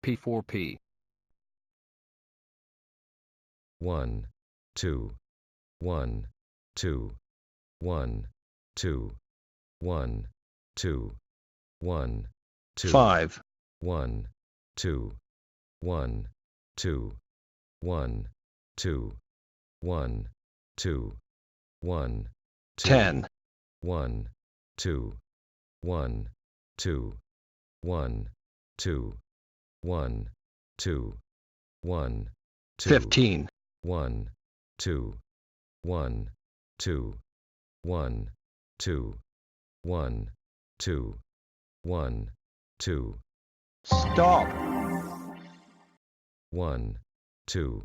P4P. 1, 2, 1, 2, 1, 2, 1, 2, 1, 2, 5, 1, 2, 1, 2, 1, 2, 1, 2, 1, 10, 1, 2, 1, 2, 1, 2, 1, 2, 1, 2, 15, 1, 2, 1, 2, 1, 2, 1, 2, 1, 2, stop, 1, 2,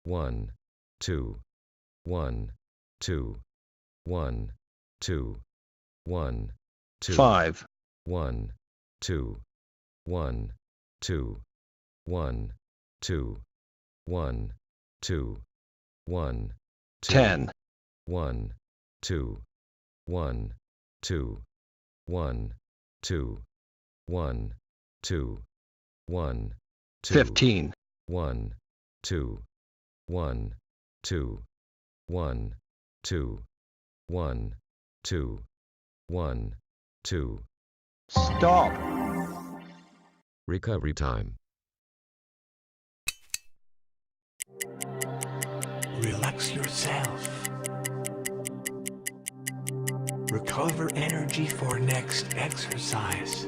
1, 2, 1, 2, 1, 2, 1, 2, 5, 1, 2, 1, 2, 1, 2, 1, 2, 1, 10, 1, 2, 1, 2, 1, 2, 1, 2, 1, 2, 15, 1, 2, 1, 2, 1, 2, 1, 2, 1, 2. stop, Recovery time. Relax yourself. Recover energy for next exercise.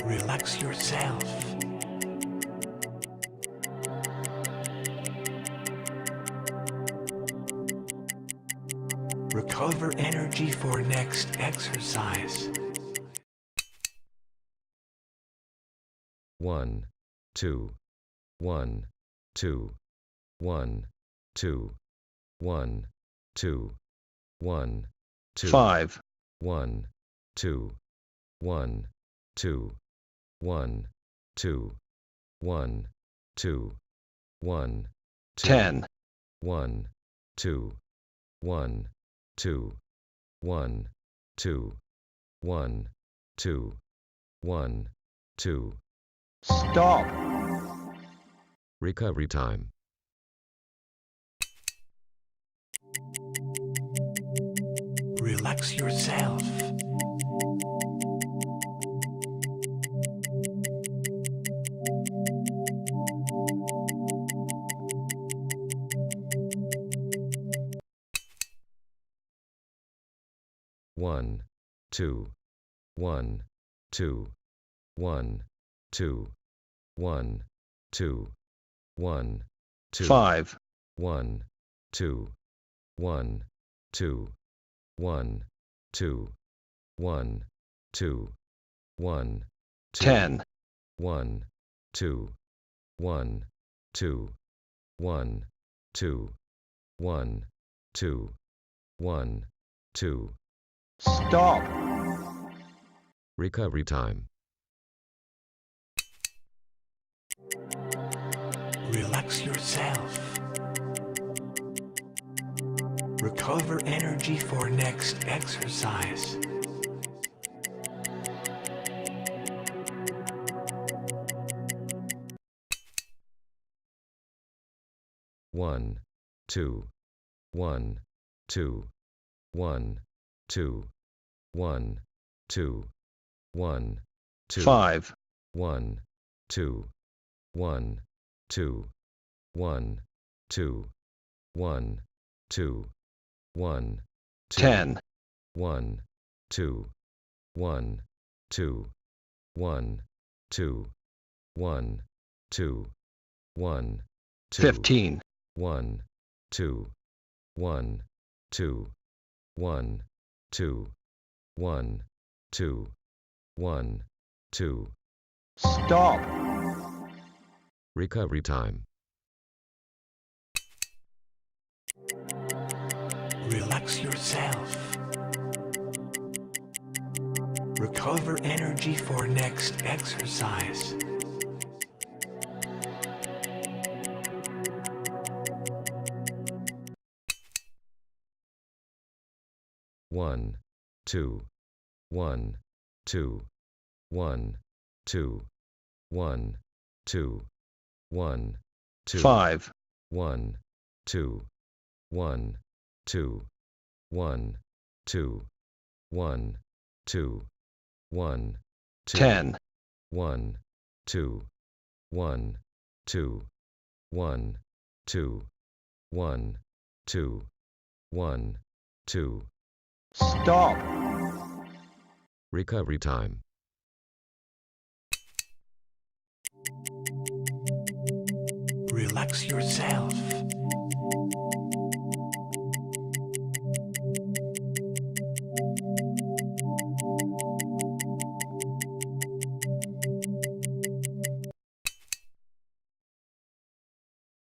Relax yourself. Recover energy for next exercise. 1, 2, 1, 2, 1, 2, 1, 2, 1, 2, 5, 1, 2, 1, 2, 1, 2, 1, 2, 1, 10, 1, 2, 1, 2, 1, 2, 1, 2, 1, 2. stop, Recovery time. Relax yourself. One, 2, 1, 2, 1, 2, 1, 2, 1, 2, 5, 1, 2, 1, 2, 1, 2, 1, 2, 1, 10, 1, 2, 1, 2, 1, 2, 1, 2, 1, 2. stop, Recovery time. Relax yourself. Recover energy for next exercise. One, 2, 1, 2, 1, 2, 1, 2, 1, 2, 5, 1, 2, 1, 2, 1, 2, 1, 2, 1, 10, 1, 2, 1, 2, 1, 2, 1, 2, 1, 2, 15, 1, 2, 1, 2, 1, 2, 1, 2, 1, 2. stop, Recovery time. Relax yourself. Recover energy for next exercise. 1, 2, 1, 2, 1, 2, 1, 2, 1, 2, 5, 1, 2, 1, 2, 1, 2, 1, 2, 1, 2, 10, 1, 2, 1, 2, 1, 2, 1, 2, 1, 2. stop, Recovery time. Relax yourself.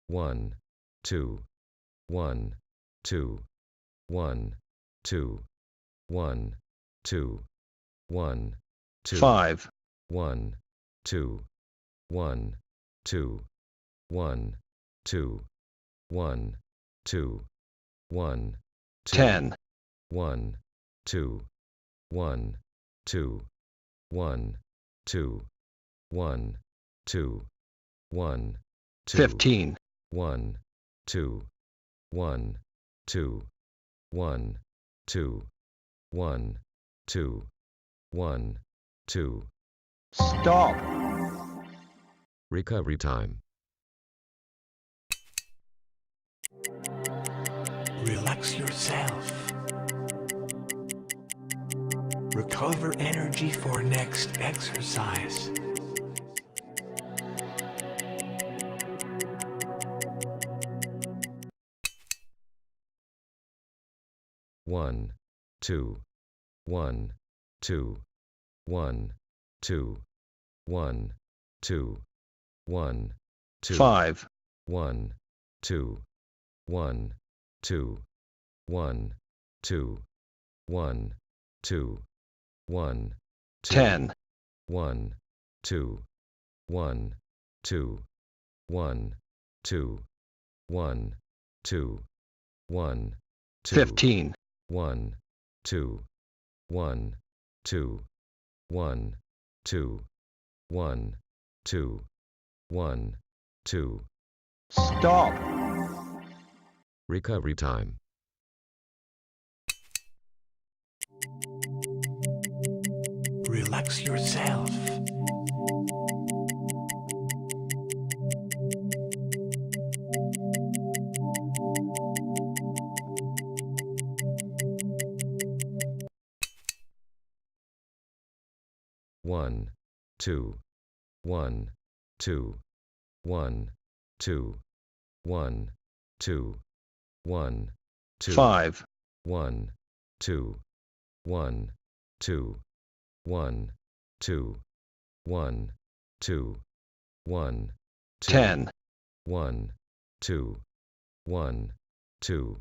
One, two, one, two, one, two, one, two, one, two, 5, 1, 2, 1, 2, 1, 2, 1, 2, 1, 10, 1, 2, 1, 2, 1, 2, 1, 2, 1, 2, 15, 1, 2, 1, 2, 1, 2, 1, 2, 1, 2. stop, Recovery time. Relax yourself. Recover energy for next exercise. One, two, one, two, one, two, one, two, one, two, 5, 1, 2, 1, 2, 1, 2, 1, 2, 1, 10, 1, 2, 1, 2, 1, 2, 1, 2, 1, 2, 15, 1, 2, 1, 2, 1, 2, 1, 2, 1, 2. stop, Recovery time. Relax yourself. One, two, one, two, one, two, one, two, one, two, 5, 1, 2, 1, 2, 1, 2, 1, 2, 1, 10, 1, 2, 1, 2,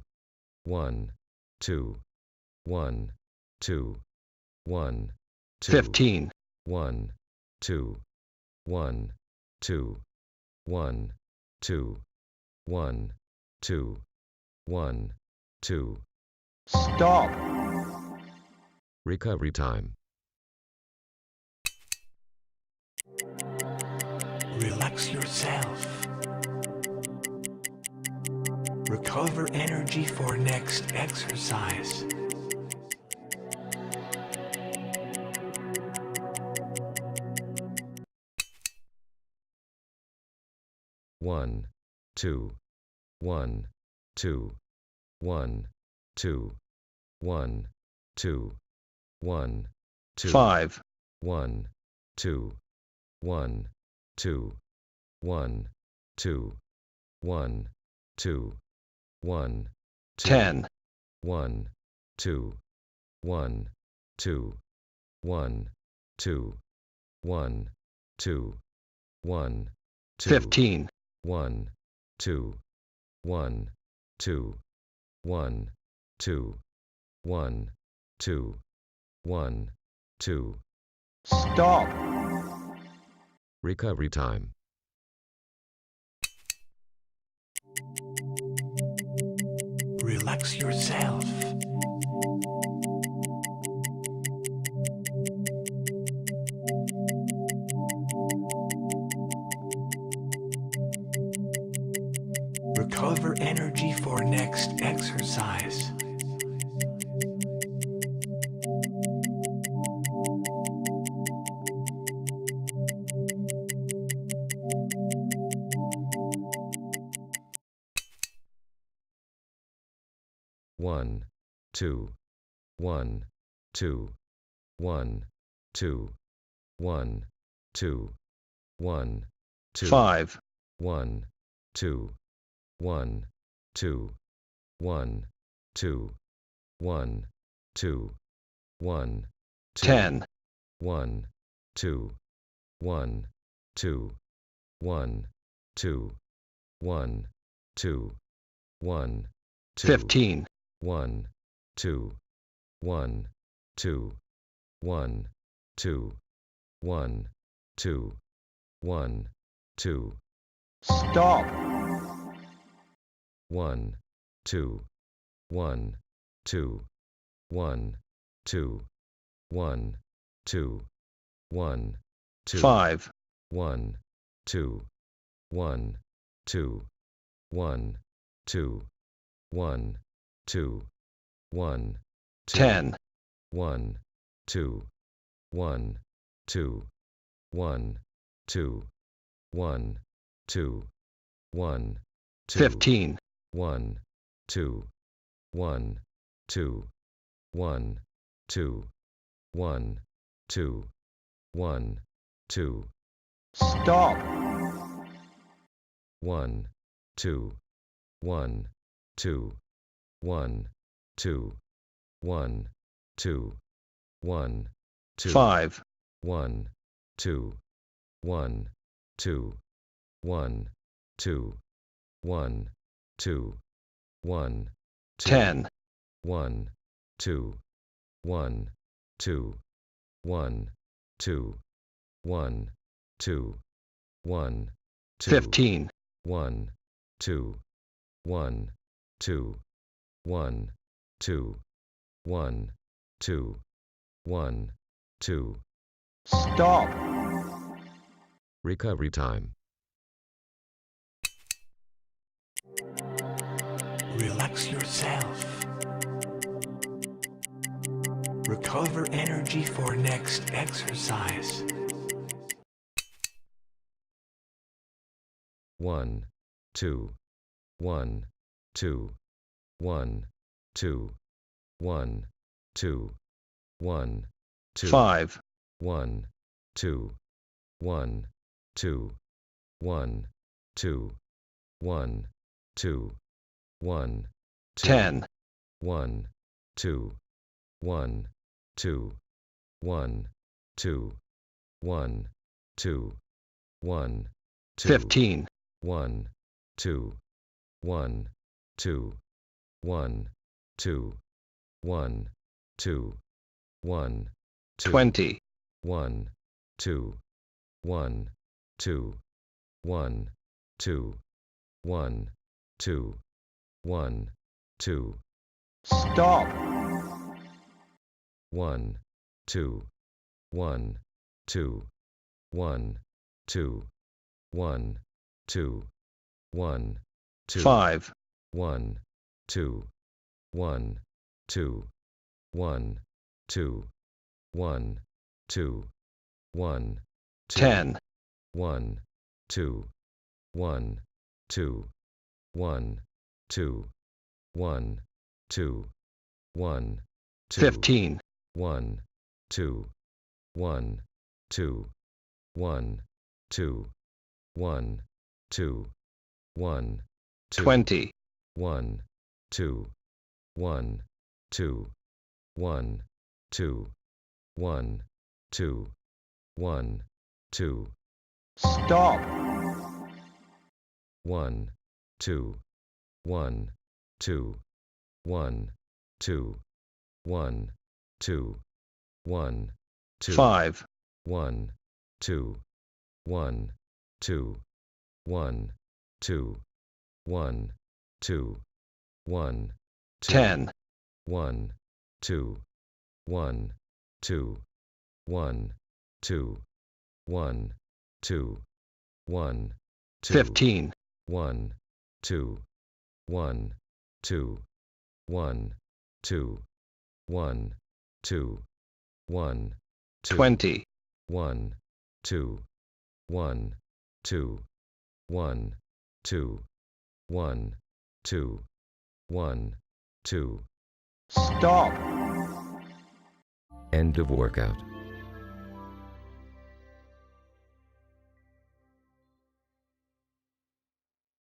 1, 2, 1, 2, 1, 2, 15, 1, 2, 1, 2, 1, 2, 1, 2, 1, 2. stop, Recovery time. Relax yourself. Recover energy for next exercise. One, two, one, two, one, two, one, two, one, two, 5, 1, 2, 1, 2, 1, 2, 1, 2, 1, 10, 1, 2, 1, 2, 1, 2, 1, 2, 1, 2, 15, 1, 2, 1, 2, 1, 2, 1, 2, 1, 2. stop, Recovery time. Relax yourself. Recover energy for next exercise. One, two, one, two, one, two, one, two, one, two, 5, 1, 2, 1, 2, 1, 2, 1, 2, 1, 10, 1, 2, 1, 2, 1, 2, 1, 2, 1, 2, 15, 1, 2, 1, 2, 1, 2, 1, 2, 1, 2, stop, 1, 2, 1, 2, 1, 2, 1, 2, 1, 2, 5, 1, 2, 1, 2, 1, 2, 1, 2, 1, 10, 1, 2, 1, 2, 1, 2, 1, 2, 1, 2, 15, 1, 2, 1, 2, 1, 2, 1, 2, 1, 2, stop, 1, 2, 1, 2, 1, 2, 1, 2, 1, 2, 5, 1, 2, 1, 2, 1, 2, 1, 2, 1, 10, 1, 2, 1, 2, 1, 2, 1, 2, 1, 2, 15, 1, 2, 1, 2, 1, 2, 1, 2, 1, 2. stop, Recovery time. Relax yourself. Recover energy for next exercise. 1, 2, 1, 2, 1, 2, 1, 2, 1, 2, 5, 1, 2, 1, 2, 1, 2, 1, 2, 1, 10, 1, 2, 1, 2, 1, 2, 1, 2, 1, 2, 15, 1, 2, 1, 2, 1, 2, 1, 2, 1, 20, 1, 2, 1, 2, 1, 2, 1, 2, 1, 2, stop, 1, 2, 1, 2, 1, 2, 1, 2, 1, 2, 5, 1, 2, 1, 2, 1, 2, 1, 2, 1, 10, 1, 2, 1, 2, 1, 2, 1, 2, 1, 15, 1, 2, 1, 2, 1, 2, 1, 2, 1, 20, 1, 2, 1, 2, 1, 2, 1, 2, 1, 2, stop, 1, 2, 1, 2, 1, 2, 1, 2, 1, 2, 5, 1, 2, 1, 2, 1, 2, 1, 2, 1, 10, 1, 2, 1, 2, 1, 2, 1, 2, 1, 2, 15, 1, 2, 1, 2, 1, 2, 1, 2, 1, 2, 20, 1, 2, 1, 2, 1, 2, 1, 2, 1, 2. stop. End of workout.